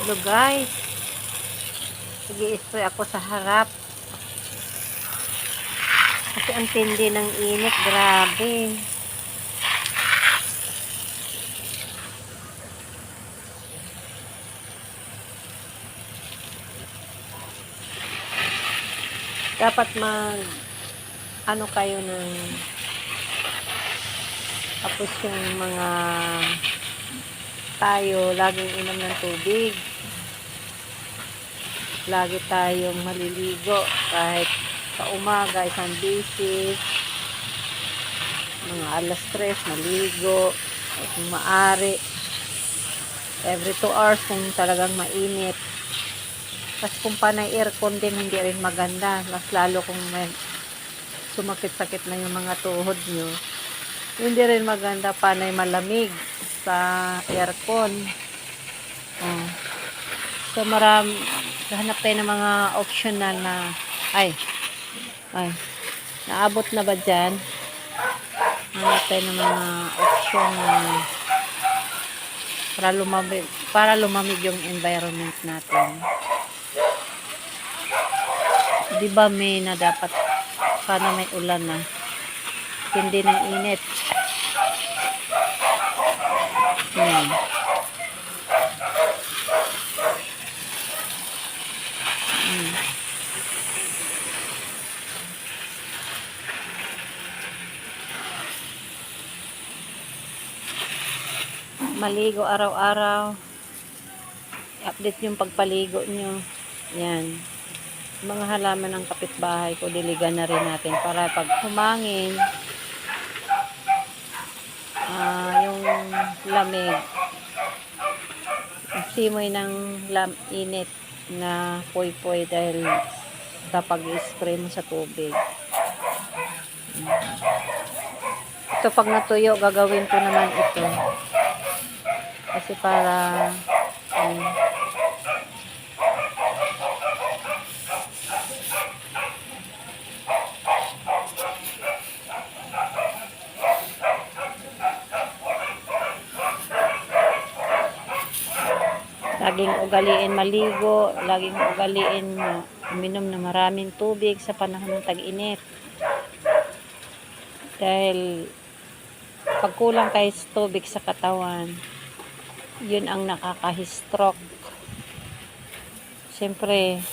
Hello guys, nag-i-spray ako sa harap kasi ang tindi ng init, grabe. Dapat ano kayo ng tapos yung mga tayo laging inom ng tubig, lagi tayong maliligo kahit sa umaga, isang beses, mga alas 3 maligo kung maaari every 2 hours kung talagang mainit. Tapos kung panay aircon din, hindi rin maganda, mas lalo kung may sumakit-sakit na yung mga tuhod nyo, hindi rin maganda panay malamig sa aircon. So hanap tayo ng mga optional na ay naabot na ba dyan? Hanap tayo ng mga option na para lumamig yung environment natin. Di ba may na dapat sana may ulan na, hindi ng init. Yan. Maligo araw-araw, i-update yung pagpaligo nyo. Yan, mga halaman ng kapitbahay ko, diligan na rin natin para pag humangin, yung lamig, simoy ng init na poy-poy dahil kapag i-spray mo sa tubig. Ito pag natuyo, gagawin ko naman ito kasi para laging ugaliin maligo, laging ugaliin uminom ng maraming tubig sa panahon ng tag-init. Dahil pag kulang kayo sa tubig sa katawan, yun ang nakaka-stroke. Siyempre,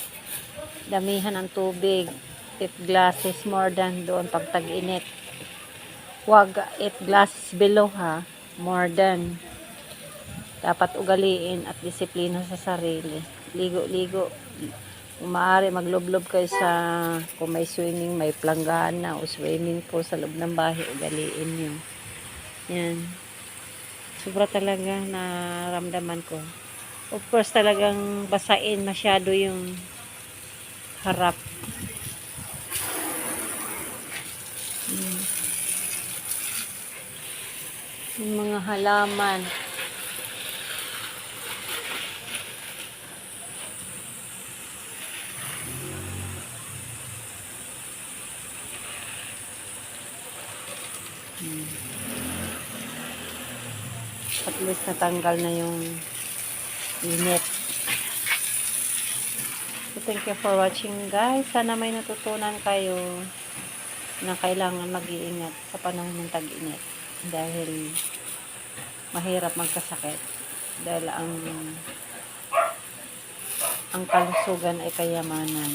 damihan ng tubig, 8 glasses more than doon pag tag-init. Huwag 8 glasses below ha, more than. Dapat ugaliin at disiplina sa sarili. Ligo-ligo. Kung maaari, maglublob kayo sa, kung may swimming, may planggana o swimming pool sa loob ng bahay, ugaliin nyo. Yan. Sobra talaga naramdaman ko. Of course, talagang basain masyado yung harap. Yung mga halaman. At least natanggal na yung init. So, thank you for watching guys. Sana may natutunan kayo na kailangan mag-iingat sa panahon ng tag-init dahil mahirap magkasakit dahil ang kalusugan ay kayamanan.